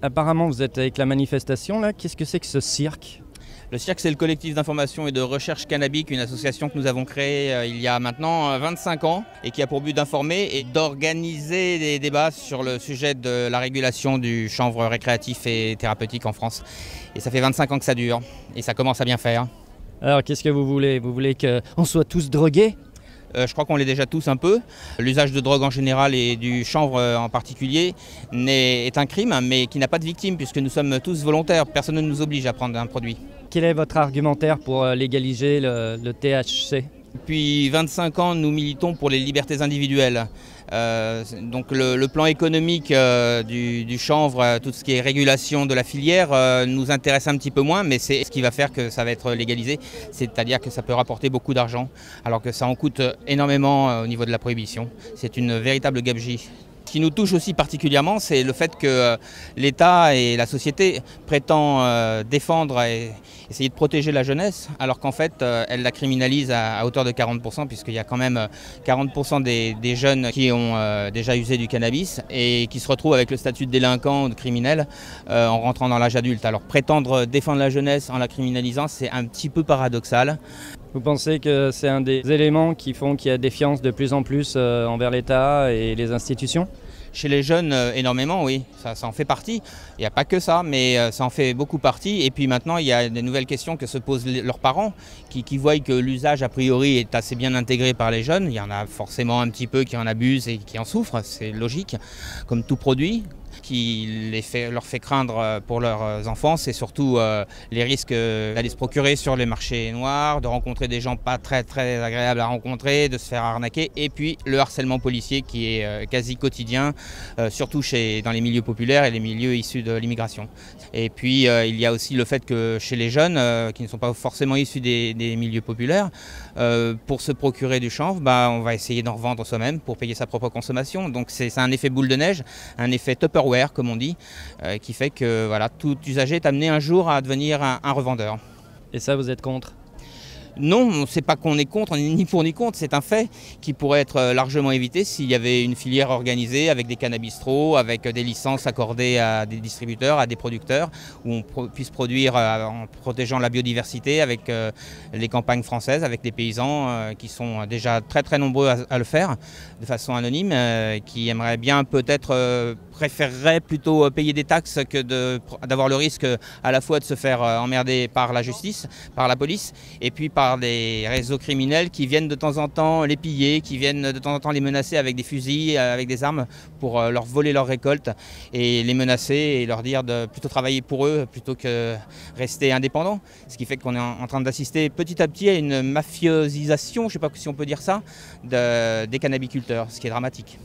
Apparemment, vous êtes avec la manifestation là. Qu'est-ce que c'est que ce cirque? Le CIRC, c'est le collectif d'information et de recherche cannabique, une association que nous avons créée il y a maintenant 25 ans et qui a pour but d'informer et d'organiser des débats sur le sujet de la régulation du chanvre récréatif et thérapeutique en France. Et ça fait 25 ans que ça dure et ça commence à bien faire. Alors, qu'est-ce que vous voulez? Vous voulez qu'on soit tous drogués? Je crois qu'on l'est déjà tous un peu. L'usage de drogue en général et du chanvre en particulier est un crime, mais qui n'a pas de victime puisque nous sommes tous volontaires. Personne ne nous oblige à prendre un produit. Quel est votre argumentaire pour légaliser le THC? Depuis 25 ans, nous militons pour les libertés individuelles. Donc le plan économique du chanvre, tout ce qui est régulation de la filière, nous intéresse un petit peu moins, mais c'est ce qui va faire que ça va être légalisé, c'est-à-dire que ça peut rapporter beaucoup d'argent, alors que ça en coûte énormément au niveau de la prohibition. C'est une véritable gabegie. Ce qui nous touche aussi particulièrement, c'est le fait que l'État et la société prétendent défendre et essayer de protéger la jeunesse, alors qu'en fait, elle la criminalise à hauteur de 40%, puisqu'il y a quand même 40% des jeunes qui ont déjà usé du cannabis et qui se retrouvent avec le statut de délinquant ou de criminel en rentrant dans l'âge adulte. Alors prétendre défendre la jeunesse en la criminalisant, c'est un petit peu paradoxal. Vous pensez que c'est un des éléments qui font qu'il y a défiance de plus en plus envers l'État et les institutions? Chez les jeunes, énormément, oui, ça en fait partie. Il n'y a pas que ça, mais ça en fait beaucoup partie. Et puis maintenant, il y a des nouvelles questions que se posent leurs parents, qui voient que l'usage, a priori, est assez bien intégré par les jeunes. Il y en a forcément un petit peu qui en abusent et qui en souffrent, c'est logique, comme tout produit. Qui leur fait craindre pour leurs enfants, c'est surtout les risques d'aller se procurer sur les marchés noirs, de rencontrer des gens pas très agréables à rencontrer, de se faire arnaquer, et puis le harcèlement policier qui est quasi quotidien, surtout dans les milieux populaires et les milieux issus de l'immigration. Et puis il y a aussi le fait que chez les jeunes, qui ne sont pas forcément issus des milieux populaires, pour se procurer du chanvre, on va essayer d'en revendre soi-même pour payer sa propre consommation. Donc c'est un effet boule de neige, un effet Tupperware comme on dit, qui fait que voilà, tout usager est amené un jour à devenir un revendeur. Et ça, vous êtes contre? Non, c'est pas qu'on est contre, on n'est ni pour ni contre, c'est un fait qui pourrait être largement évité s'il y avait une filière organisée avec des cannabistros, avec des licences accordées à des distributeurs, à des producteurs, où on puisse produire en protégeant la biodiversité avec les campagnes françaises, avec les paysans qui sont déjà très nombreux à le faire de façon anonyme, qui aimeraient bien peut-être préféreraient plutôt payer des taxes que d'avoir le risque à la fois de se faire emmerder par la justice, par la police, et puis par des réseaux criminels qui viennent de temps en temps les piller, qui viennent de temps en temps les menacer avec des fusils, avec des armes pour leur voler leur récolte et les menacer et leur dire de plutôt travailler pour eux plutôt que rester indépendants. Ce qui fait qu'on est en train d'assister petit à petit à une mafiosisation, je ne sais pas si on peut dire ça, des cannabiculteurs, ce qui est dramatique.